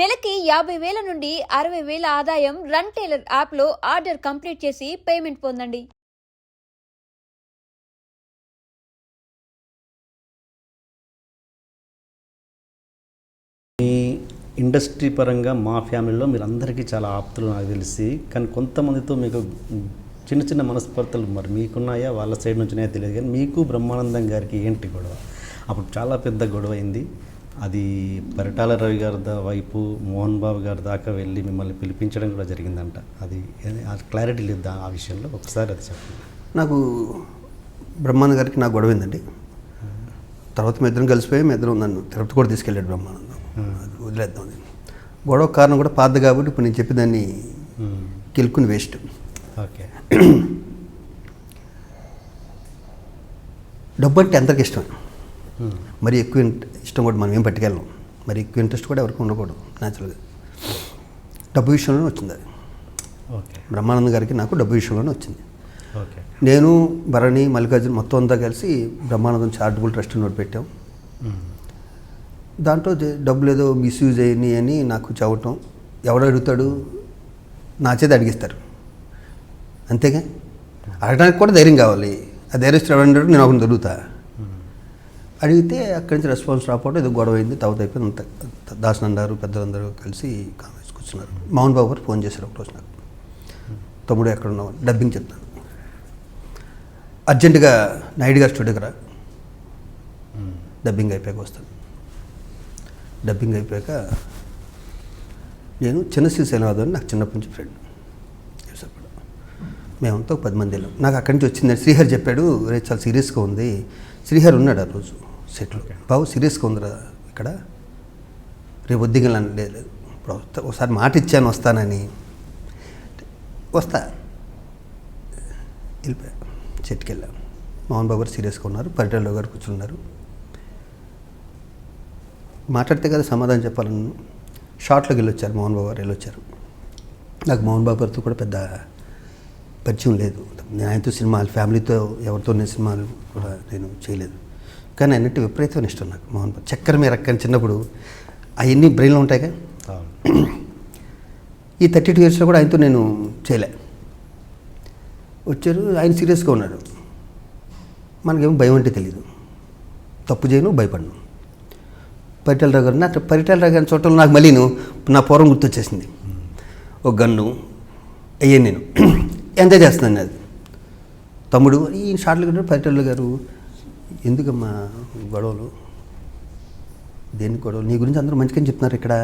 నెలకి 50,000 నుండి 60,000 ఆదాయం రన్ టైలర్ యాప్లో ఆర్డర్ కంప్లీట్ చేసి పేమెంట్ పొందండి. మీ ఇండస్ట్రీ పరంగా మా ఫ్యామిలీలో మీరు అందరికీ చాలా ఆప్తులు నాకు తెలిసి, కానీ కొంతమందితో మీకు చిన్న చిన్న మనస్పర్ధలు మరి మీకున్నాయా, వాళ్ళ సైడ్ నుంచినాయో తెలియదు, కానీ మీకు బ్రహ్మానందం గారికి ఏంటి గొడవ? అప్పుడు చాలా పెద్ద గొడవ అయింది. అది పరిటాల రవి గారి వైపు మోహన్ బాబు గారి దాకా వెళ్ళి మిమ్మల్ని పిలిపించడం కూడా జరిగిందంట. అది క్లారిటీ లేదు ఆ విషయంలో, ఒకసారి అది చెప్పండి. నాకు బ్రహ్మానందం గారికి నాకు గొడవ అయిందండి. తర్వాత మీ ఇద్దరం కలిసిపోయి మీ ఇద్దరం నన్ను తిరుపతి కూడా తీసుకెళ్ళాడు బ్రహ్మానందం. అది వదిలేద్దాం. గొడవ కారణం కూడా పాత కాబట్టి ఇప్పుడు నేను చెప్పేదాన్ని కెలుక్కుని వేస్ట్. ఓకే. డబ్బు అంటే అందరికి ఇష్టం, మరి ఎక్కువ ఇష్టం కూడా మనం ఏం పట్టుకెళ్ళాం, మరి ఎక్కువ ఇంట్రెస్ట్ కూడా ఎవరికి ఉండకూడదు. న్యాచురల్గా డబ్బు విషయంలోనే వచ్చింది అది. ఓకే. బ్రహ్మానందం గారికి నాకు డబ్బు విషయంలోనే వచ్చింది. ఓకే. నేను భరణి మల్లికార్జున మొత్తం అంతా కలిసి బ్రహ్మానందం చారిటబుల్ ట్రస్ట్ నోట్ పెట్టాం. దాంట్లో డబ్బులు ఏదో మిస్యూజ్ అయ్యి అని నాకు చెప్పటం, ఎవడు అడుగుతాడు, నా చేత అడిగిస్తారు అంతేగా. అడగడానికి కూడా ధైర్యం కావాలి. ఆ ధైర్యస్తుడు ఎవడన్నాడు, నేను ఒకరిని దొరుకుతా. అడిగితే అక్కడి నుంచి రెస్పాన్స్ రాకపోవడం ఏదో గొడవ అయింది. తర్వాత అయిపోయింది. అంత దాసనందారు పెద్దలందరూ కలిసి కామెంట్స్ కూర్చున్నారు. మోహన్ బాబు గారు ఫోన్ చేశారు ఒకరోజు నాకు, తమ్ముడు ఎక్కడ ఉన్నావు, డబ్బింగ్ చెప్తాను, అర్జెంటుగా నాయుడు గారు స్టూడియోకి రా, డబ్బింగ్ అయిపోయాక వస్తాను. డబ్బింగ్ అయిపోయాక నేను చిన్న శ్రీశైలనాథ్ అని నాకు చిన్నప్పటి నుంచి ఫ్రెండ్, మేమంతా 10 మంది వెళ్ళాం. నాకు అక్కడి నుంచి వచ్చింది. శ్రీహరి చెప్పాడు, రేపు చాలా సీరియస్గా ఉంది. శ్రీహరి ఉన్నాడు ఆ రోజు సెట్లో. బాబు సీరియస్గా ఉందిరా ఇక్కడ, రేపు వద్దిగలను. లేదు ఒకసారి మాట ఇచ్చాను వస్తానని. వస్తా వెళ్ళిపోయా. సెట్కి వెళ్ళాం. మోహన్ బాబు గారు సీరియస్గా ఉన్నారు, పరిటాల గారు కూర్చున్నారు. మాట్లాడితే కదా సమాధానం చెప్పాలని షార్ట్లోకి వెళ్ళొచ్చారు. మోహన్ బాబు గారు వెళ్ళొచ్చారు. నాకు మోహన్ బాబు గారితో కూడా పెద్ద పరిచయం లేదు. నేను ఆయనతో సినిమాలు, ఫ్యామిలీతో ఎవరితో నేను సినిమాలు కూడా నేను చేయలేదు. కానీ అన్నిటి విపరీతమైన ఇష్టం నాకు మోహన్ బాబు. చక్కెర మీద రక్కని చిన్నప్పుడు అవన్నీ బ్రెయిన్లో ఉంటాయిగా. ఈ 32 ఇయర్స్లో కూడా ఆయనతో నేను చేయలే. వచ్చారు, ఆయన సీరియస్గా ఉన్నాడు. మనకేమో భయం అంటే తెలియదు, తప్పు చేయను, భయపడను. పరిటాల రావు గారు, నా పరిటాల రావు గారిని చూడటంలో నాకు మళ్ళీ నా పూర్వం గుర్తొచ్చేసింది. ఒక గన్ను అయ్యాను నేను, ఎంత చేస్తున్నాను అది. తమ్ముడు ఈ షార్ట్లు కూడా పరిటాల గారు, ఎందుకమ్మా గొడవలు, దేని గొడవలు, నీ గురించి అందరూ మంచిగా చెప్తున్నారు ఇక్కడ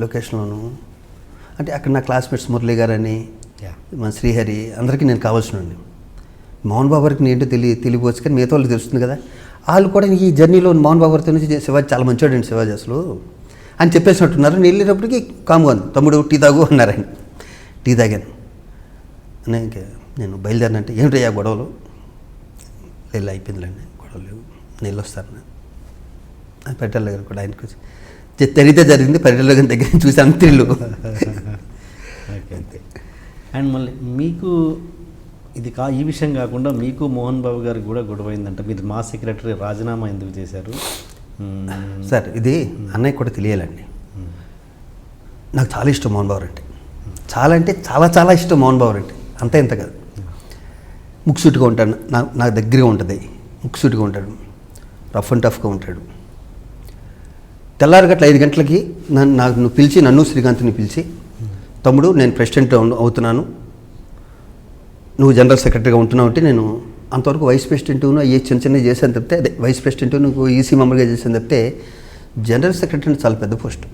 లొకేషన్లోను. అంటే అక్కడ నా క్లాస్మేట్స్ మురళి గారు అని, మా శ్రీహరి, అందరికీ నేను కావాల్సినండి. మోహన్ బాబు గారికి నేంటో తెలియవచ్చు, కానీ మిగతా వాళ్ళు తెలుస్తుంది కదా. వాళ్ళు కూడా ఈ జర్నీలో మోహన్ బాబు గారితో నుంచి శివాజీ చాలా మంచివాడండి, శివాజీ అసలు అని చెప్పేసినట్టున్నారు. నేను వెళ్ళేటప్పటికి కామ్గా ఉంది. తమ్ముడు టీ తాగు అన్నారు ఆయన. టీ తాగాను. ఇంకా నేను బయలుదేరినంటే ఏమిటయ్యా గొడవలు, వెళ్ళి అయిపోయిందిలేండి గొడవలు లేవు, నేను వెళ్ళొస్తాను. పరిటాల దగ్గర కూడా ఆయనకు జరిగితే జరిగింది. పరిటాల గారి దగ్గర చూసి అంత్రిల్లు. అంతే. అండ్ మళ్ళీ మీకు ఇది ఈ విషయం కాకుండా మీకు మోహన్ బాబు గారికి కూడా గొడవ అయిందంట. మీరు మా సెక్రటరీ రాజీనామా ఎందుకు చేశారు సార్? ఇది అన్నయ్య కూడా తెలియాలండి. నాకు చాలా ఇష్టం మోహన్ బాబు అంటే, చాలా అంటే చాలా చాలా ఇష్టం మోహన్ బాబు అంటే. అంతే ఇంత కాదు. ముక్సూటిగా ఉంటాడు, నాకు దగ్గరగా ఉంటుంది. ముక్సూటిగా ఉంటాడు, రఫ్ అండ్ టఫ్గా ఉంటాడు. తెల్లారి గట్ల 5 గంటలకి నువ్వు పిలిచి, నన్ను శ్రీకాంత్ని పిలిచి, తమ్ముడు నేను ప్రెసిడెంట్ అవుతున్నాను, నువ్వు జనరల్ సెక్రటరీగా ఉంటున్నావు అంటే, నేను అంతవరకు వైస్ ప్రెసిడెంట్ను అయ్యే చిన్న చిన్నవి చేశాను తప్పితే, అదే వైస్ ప్రెసిడెంట్ నువ్వు ఈసీ మెంబర్గా చేశాను తప్పితే, జనరల్ సెక్రటరీ అంటే చాలా పెద్ద పోస్ట్.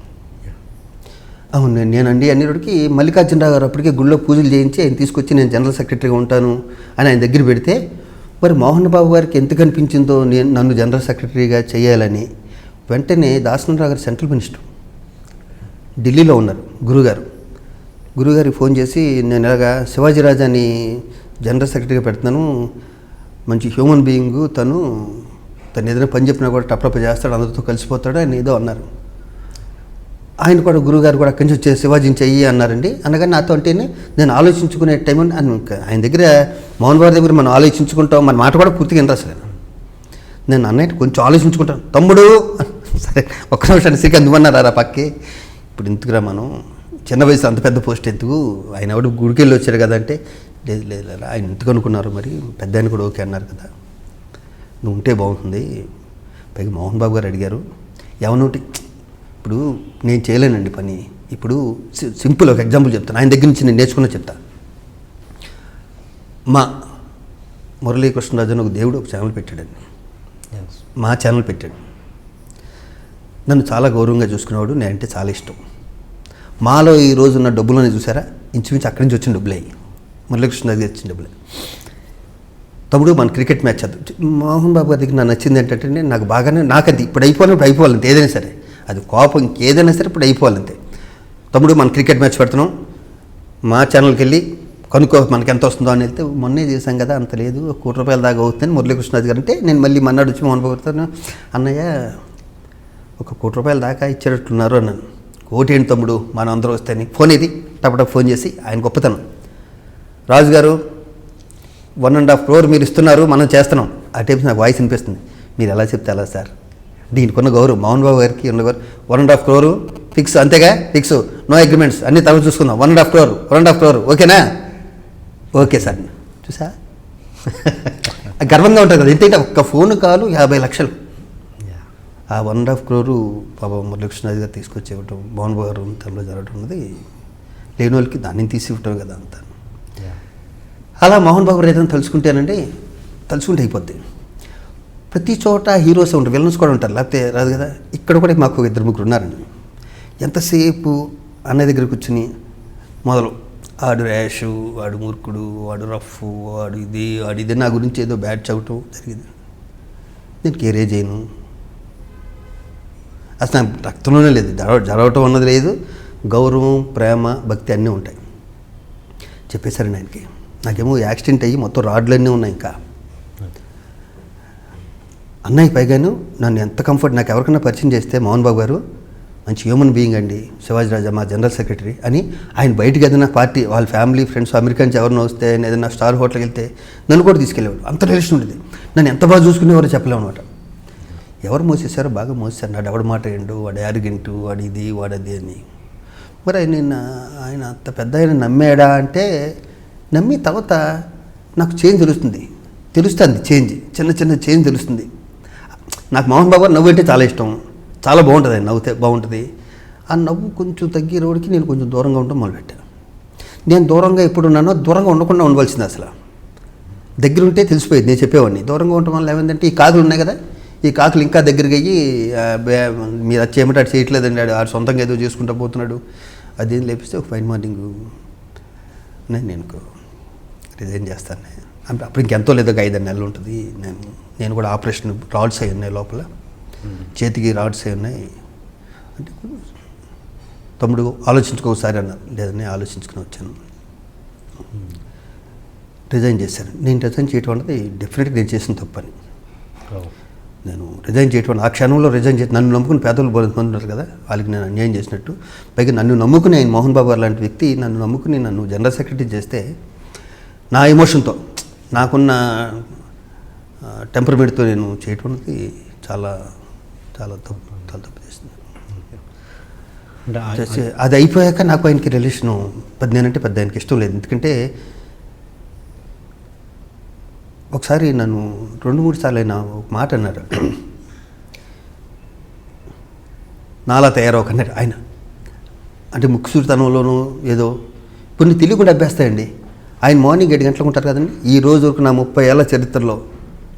అవును, నేనండి అన్నిటికి మల్లికార్జునరావు గారు అప్పటికే గుళ్ళో పూజలు చేయించి ఆయన తీసుకొచ్చి నేను జనరల్ సెక్రటరీగా ఉంటాను అని ఆయన దగ్గర పెడితే, మరి మోహన్ బాబు గారికి ఎంత కనిపించిందో నన్ను జనరల్ సెక్రటరీగా చేయాలని. వెంటనే దాసనారావు గారు సెంట్రల్ మినిస్టర్ ఢిల్లీలో ఉన్నారు. గురుగారికి ఫోన్ చేసి, నేను ఇలాగా శివాజీరాజాని జనరల్ సెక్రటరీగా పెడుతున్నాను, మంచి హ్యూమన్ బీయింగ్, తను ఏదైనా పని చెప్పినా కూడా టప్టప్ చేస్తాడు, అందరితో కలిసిపోతాడు అని ఏదో అన్నారు. ఆయన కూడా గురువుగారు కూడా అక్కడి నుంచి వచ్చే శివాజీని చెయ్యి అన్నారండి. అనగానే నాతో అంటేనే నేను ఆలోచించుకునే టైం అని ఆయన దగ్గర, మోహన్ బాబు దగ్గర మనం ఆలోచించుకుంటాం, మన మాట కూడా పూర్తిగా వినరు అసలు. నేను అన్నయ్య కొంచెం ఆలోచించుకుంటాను, తమ్ముడు సరే ఒక్క నిమిషాన్ని శ్రీకాంత్ ఇవ్వన్నారా పక్కి, ఇప్పుడు ఇంతకురా మనం చిన్న వయసు అంత పెద్ద పోస్ట్ ఎందుకు, ఆయన ఎవడు గుడికి వెళ్ళి వచ్చారు కదా అంటే, లేదు లేదు లేదు ఆయన ఎందుకు అనుకున్నారు, మరి పెద్ద ఆయన కూడా ఓకే అన్నారు కదా, నువ్వు ఉంటే బాగుంటుంది. పైగా మోహన్ బాబు గారు అడిగారు ఏమన్నోటి, ఇప్పుడు నేను చేయలేనండి పని. ఇప్పుడు సింపుల్ ఒక ఎగ్జాంపుల్ చెప్తాను, ఆయన దగ్గర నుంచి నేను నేర్చుకున్న చెప్తా. మా మురళీకృష్ణరాజు అని ఒక దేవుడు ఒక ఛానల్ పెట్టాడండి, మా ఛానల్ పెట్టాడు. నన్ను చాలా గౌరవంగా చూసుకునేవాడు, నేనంటే చాలా ఇష్టం. మాలో ఈ రోజు ఉన్న డబ్బులని చూసారా, ఇంచుమించు అక్కడి నుంచి వచ్చిన డబ్బులే, మురళీకృష్ణరాజు వచ్చిన డబ్బులే. తమ్ముడు మన క్రికెట్ మ్యాచ్ మోహన్ బాబు గారికి నాకు నచ్చింది ఏంటంటే, నాకు బాగానే నాకంతే ఇప్పుడు అయిపోవాలంటే ఏదైనా సరే, అది కోపం ఇంకేదైనా సరే ఇప్పుడు అయిపోవాలంతే. తమ్ముడు మన క్రికెట్ మ్యాచ్ పెడుతున్నాం, మా ఛానల్కి వెళ్ళి కనుక్కో మనకి ఎంత వస్తుందో అని వెళ్తే, మొన్నే చేశాం కదా అంత లేదు, ₹1,00,00,000 దాకా అవుతుందని మురళీకృష్ణరాజు గారు అంటే, నేను మళ్ళీ మన్నాడు వచ్చి మోహన్ బాబు గారితో, అన్నయ్య ₹1,00,00,000 దాకా ఇచ్చేటట్లున్నారు అన్నాను. కోటి ఏంటి తమ్ముడు మనం అందరూ వస్తేని, ఫోన్ ఇది టపటప్ ఫోన్ చేసి ఆయన గొప్పతనం, రాజుగారు 1.5 crore మీరు ఇస్తున్నారు, మనం చేస్తున్నాం. ఆ టైప్స్ నాకు వాయిస్ వినిపిస్తుంది, మీరు ఎలా చెప్తే అలా సార్, దీనికి ఉన్న గౌరవం మోహన్ బాబు గారికి ఉన్న గౌరవం. 1.5 crore ఫిక్స్, అంతేగా ఫిక్స్, నో అగ్రిమెంట్స్, అన్నీ తర్వాత చూసుకుందాం. 1.5 crore ఓకేనా, ఓకే సార్. చూసా గర్వంగా ఉంటుంది కదా, ఎంతైతే ఒక్క ఫోన్ కాలు 50 లక్షలు. ఆ 1.5 crore పాప మురళీకృష్ణరాజు గారు తీసుకొచ్చి ఇవ్వటం, మోహన్ బాబు గారు తనలో జరగటం ఉన్నది లేని వాళ్ళకి దాన్ని తీసి ఇవ్వటం కదా అంతా. అలా మోహన్ బాబు గారు ఏదైనా తలుచుకుంటే అయిపోద్ది. ప్రతి చోట హీరోస్ ఉంటారు, విలన్స్ కూడా ఉంటారు, లేకపోతే రాదు కదా. ఇక్కడ కూడా మాకు 2-3 ఉన్నారండి. ఎంతసేపు అన్నయ్య దగ్గర కూర్చుని మొదలు ఆడు ర్యాషు, వాడు మూర్ఖుడు, వాడు రఫ్, వాడు ఇది నా గురించి ఏదో బ్యాడ్ చదవటం జరిగింది. నేను కేరే చేయను, అసలు నాకు రక్తంలోనే లేదు, జరగటం అన్నది లేదు. గౌరవం, ప్రేమ, భక్తి అన్నీ ఉంటాయి. చెప్పేశారండి ఆయనకి. నాకేమో యాక్సిడెంట్ అయ్యి మొత్తం రాడ్లన్నీ ఉన్నాయి. ఇంకా అన్నయ్య పైగాను నన్ను ఎంత కంఫర్ట్, నాకు ఎవరికైనా పరిచయం చేస్తే మోహన్ బాబు గారు మంచి హ్యూమన్ బీయింగ్ అండి, శివాజీ రాజా మా జనరల్ సెక్రటరీ అని. ఆయన బయటకు ఏదైనా పార్టీ వాళ్ళ ఫ్యామిలీ ఫ్రెండ్స్ అమెరికా నుంచి ఎవరినో వస్తే, ఏదైనా స్టార్ హోటల్కి వెళ్తే నన్ను కూడా తీసుకెళ్ళేవాడు. అంత రిలేషన్ ఉండేది. నన్ను ఎంత బాగా చూసుకునేవారో చెప్పలేము అనమాట. ఎవరు మోసేశారో బాగా మోసేశారు. నాడు ఎవడ మాట ఏండు, వాడు యారిగెంటు, వాడు ఇది వాడది అని. మరి ఆయన అంత పెద్ద ఆయన నమ్మాడా అంటే, నమ్మి తర్వాత నాకు చేంజ్ తెలుస్తుంది చేంజ్, చిన్న చేంజ్ తెలుస్తుంది. నాకు మోహన్ బాబు నవ్వు అంటే చాలా ఇష్టం, చాలా బాగుంటుంది. ఆయన నవ్వుతే బాగుంటుంది. ఆ నవ్వు కొంచెం తగ్గే రోడ్కి నేను కొంచెం దూరంగా ఉండటం మొదలుపెట్టాను. నేను దూరంగా ఎప్పుడు ఉన్నానో దూరంగా ఉండకుండా ఉండవలసింది. అసలు దగ్గర ఉంటే తెలిసిపోయేది, నేను చెప్పేవాడిని. దూరంగా ఉండటం వల్ల ఏమైందంటే, ఈ కాకులు ఉన్నాయి కదా, ఈ కాకులు ఇంకా దగ్గరికి అయ్యి, మీరు అది చేయమంటే అటు చేయట్లేదండి, ఆడు సొంతంగా ఏదో చేసుకుంటూ పోతున్నాడు అదేం లేపిస్తే, ఒక ఫైన్ మార్నింగ్ నేను రిజైన్ చేస్తాను. అప్పుడు ఇంకెంతో లేదో 5 నెలలు ఉంటుంది. నేను కూడా ఆపరేషన్ రాడ్స్ అయి ఉన్నాయి, లోపల చేతికి రాడ్స్ అయి ఉన్నాయి అంటే, తమ్ముడు ఆలోచించుకోసారి అన్నారు. లేదని ఆలోచించుకుని వచ్చాను, రిజైన్ చేశాను. నేను రిజైన్ చేయటం అనేది డెఫినెట్గా నేను చేసిన తప్పని. నేను రిజైన్ చేయటం, ఆ క్షణంలో రిజైన్ చేసి, నన్ను నమ్ముకుని పేదలు పొందుతున్నారు కదా, వాళ్ళకి నేను అన్యాయం చేసినట్టు. పైగా నన్ను నమ్ముకుని ఆయన మోహన్ బాబు గారు లాంటి వ్యక్తి నన్ను నమ్ముకుని నన్ను జనరల్ సెక్రటరీ చేస్తే, నా ఎమోషన్తో నాకున్న టెంపర్మెంట్తో నేను చేయటం అనేది చాలా చాలా తప్పు చేస్తుంది. అది అయిపోయాక నాకు ఆయనకి రిలేషను నేనంటే పెద్ద ఆయనకి ఇష్టం లేదు. ఎందుకంటే ఒకసారి నన్ను 2-3 సార్లు అయినా ఒక మాట అన్నారు, నాలా తయారవకన్నారు ఆయన. అంటే ముక్కుసూరితనంలోనూ ఏదో కొన్ని తెలియకుండా అభ్యాస్తాయండి. ఆయన మార్నింగ్ 7 గంటలకు ఉంటారు కదండి. ఈ రోజు వరకు నా 30 ఏళ్ల చరిత్రలో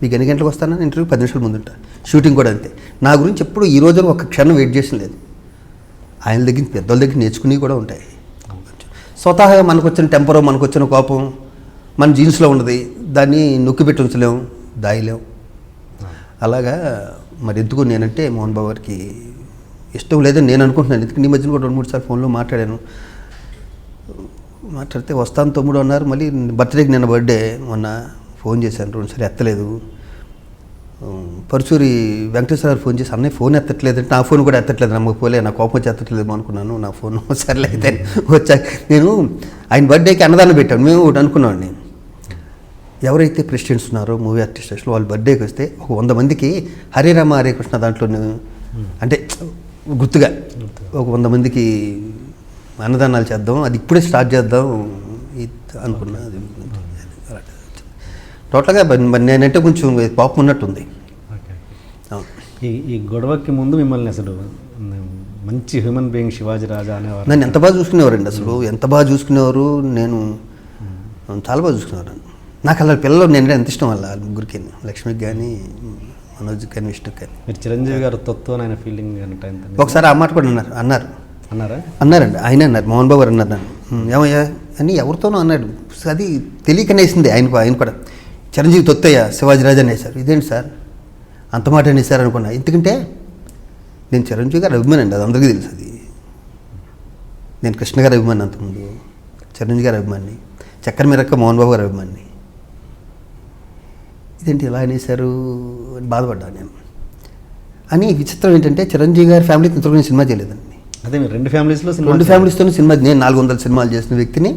మీకు ఎన్ని గంటలకు వస్తానని ఇంటర్వ్యూ 10 నిమిషాల ముందు ఉంటా. షూటింగ్ కూడా అంతే. నా గురించి ఎప్పుడు ఈ రోజు ఒక క్షణం వెయిట్ చేసిన లేదు. ఆయన దగ్గర, పెద్దోళ్ళ దగ్గర నేర్చుకుని కూడా ఉంటాయి. స్వతహాగా మనకు వచ్చిన టెంపరో, మనకు వచ్చిన కోపం మన జీన్స్లో ఉన్నది, దాన్ని నొక్కిపెట్టి ఉంచలేము, దాయలేము. అలాగా మరి ఎందుకు నేనంటే మోహన్ బాబు గారికి ఇష్టం లేదని నేను అనుకుంటున్నాను. ఎందుకంటే ఈ మధ్యన కూడా 2-3 సార్లు ఫోన్లో మాట్లాడితే వస్తాను తమ్ముడు అన్నారు. మళ్ళీ బర్త్డేకి నిన్న బర్త్డే, మొన్న ఫోన్ చేశాను 2 సార్లు ఎత్తలేదు. పరుచూరి వెంకటేశ్వర గారు ఫోన్ చేసి, అన్నయ్య ఫోన్ ఎత్తట్లేదంటే, నా ఫోన్ కూడా ఎత్తట్లేదు, నమ్మకపోలే, నా కోపం వచ్చి ఎత్తట్లేదేమో అనుకున్నాను. నా ఫోన్ సర్లే అయితే వచ్చాక నేను ఆయన బర్త్డేకి అన్నదానం పెట్టాను. మేము ఒకటి అనుకున్నామండి, ఎవరైతే ప్రెసిడెంట్స్ ఉన్నారో మూవీ ఆర్టిస్టులు వాళ్ళ బర్త్డేకి వస్తే ఒక 100 మందికి హరే రామ హరే కృష్ణ దాంట్లో అంటే గుర్తుగా ఒక 100 మందికి అన్నదానాలు చేద్దాం, అది ఇప్పుడే స్టార్ట్ చేద్దాం అనుకున్నా. అది టోటల్గా మరి నేనంటే కొంచెం పాపం ఉన్నట్టుంది. అవును. ఈ గొడవకి ముందు మిమ్మల్ని అసలు మంచి హ్యూమన్ బీయింగ్ శివాజీ రాజా అనేవారు. నన్ను ఎంత బాగా చూసుకునేవారండి, అసలు ఎంత బాగా చూసుకునేవారు. నేను చాలా బాగా చూసుకునేవారు నన్ను. నాకు అలా పిల్లలు నేను ఎంత ఇష్టం వాళ్ళ ముగ్గురికి, లక్ష్మికి కానీ మనోజ్కి కానీ విష్ణుకి కానీ. మీరు చిరంజీవి గారు తొత్తు ఆయన ఫీలింగ్ అంటే ఒకసారి ఆ మాట కూడా అన్నారండి. ఆయన అన్నారు, మోహన్ బాబు గారు అన్నారు నన్ను, ఏమయ్యా అని ఎవరితోనో అన్నాడు. అది తెలియకనేసింది ఆయన కూడా. చిరంజీవి తొత్తయ్య శివాజీరాజు అనేసారు. ఇదేంటి సార్ అంత మాట అనేసారు అనుకున్నా. ఎందుకంటే నేను చిరంజీవి గారు అభిమాని అండి, అది అందరికీ తెలుసు. అది నేను కృష్ణ గారి అభిమాని, అంతకుముందు చిరంజీవి గారి అభిమాని, చక్కెర మీరక్క మోహన్ బాబు గారి అభిమాని. ఇదేంటి ఇలా అనేసారు అని బాధపడ్డా నేను. అని విచిత్రం ఏంటంటే చిరంజీవి గారి ఫ్యామిలీకి ఇంతవరకు సినిమా చేయలేదండి. అదే మీరు 2 ఫ్యామిలీస్తో సినిమా, నేను 400 సినిమాలు చేసిన వ్యక్తిని.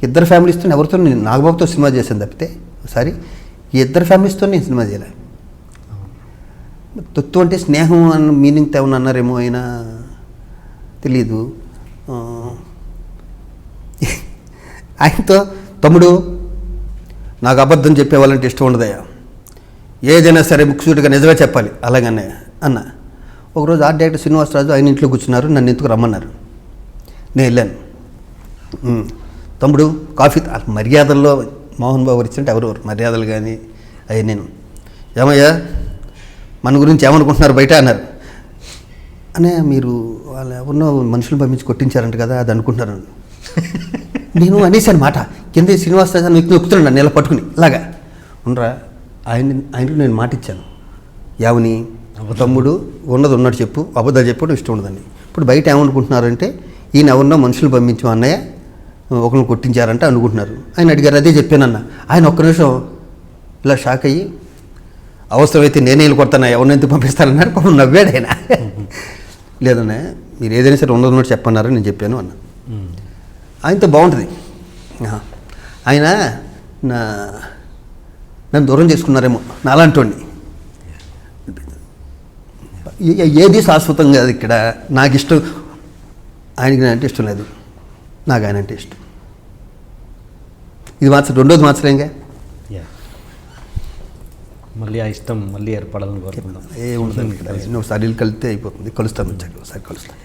2 ఫ్యామిలీస్తో ఎవరితో, నేను నాగబాబుతో సినిమా చేశాను తప్పితే ఒకసారి ఈ 2 ఫ్యామిలీస్తో నేను సినిమా చేయలే. తొత్తు అంటే స్నేహం అన్న మీనింగ్ ఏమన్నా అన్నారేమో, అయినా తెలీదు. ఆయనతో తమ్ముడు నాకు అబద్ధం చెప్పేవాళ్ళంటే ఇష్టం ఉండదయ్యా, ఏదైనా సరే ముక్కుసూటిగా నిజమే చెప్పాలి అలాగనే అన్న. ఒకరోజు ఆర్ట్ డైరెక్టర్ శ్రీనివాసరాజు ఆయన ఇంట్లో కూర్చున్నారు, నన్ను ఎందుకు రమ్మన్నారు. నేను వెళ్ళాను. తమ్ముడు కాఫీ, మర్యాదల్లో మోహన్ బాబు ఇచ్చింటే ఎవరు మర్యాదలు కానీ అవి. నేను ఏమయ్యా మన గురించి ఏమనుకుంటున్నారు బయట అన్నారు. అనే మీరు వాళ్ళు ఎవరినో మనుషులు పంపించి కొట్టించారంట కదా, అది అనుకుంటున్నారు. నేను అనేసాను మాట, కింద శ్రీనివాసరాజు వ్యక్తి నొక్కుతున్నాను నెల పట్టుకుని ఇలాగా ఉండరా. ఆయనకు నేను మాట ఇచ్చాను, యావని తమ్ముడు ఉన్నది ఉన్నట్టు చెప్పు, అబద్ధాలు చెప్పడం ఇష్టం ఉండదండి. ఇప్పుడు బయట ఏమనుకుంటున్నారంటే ఈయన ఎవరినో మనుషులు పంపించు అన్నయ్య ఒకరిని కొట్టించారంటే అనుకుంటున్నారు. ఆయన అడిగారు, అదే చెప్పానన్న. ఆయన ఒక్క నిమిషం ఇలా షాక్ అయ్యి, అవసరమైతే నేనే వెళ్ళి కొడతాను, ఎవరిని ఎందుకు పంపిస్తానన్నాడు. పాపం నవ్వాడు ఆయన. లేదన్నా మీరు ఏదైనా సరే ఉన్నది ఉన్నట్టు చెప్పన్నారని నేను చెప్పాను అన్న. ఆయనతో బాగుంటుంది. ఆయన నన్ను దూరం చేసుకున్నారేమో నాలాంటి వాడిని. ఏది శాశ్వతం కాదు ఇక్కడ. నాకు ఇష్టం, ఆయనకి నేను అంటే ఇష్టం లేదు, నాకు ఆయన అంటే ఇష్టం. ఇది రెండోది మార్చలేంగా. మళ్ళీ ఆ ఇష్టం మళ్ళీ ఏర్పడాలని కోరుకుందాం. ఏముంటుంది ఇక్కడ, ఒకసారి కలిస్తే అయిపోతుంది. కలుస్తాను, వచ్చాక ఒకసారి కలుస్తాను.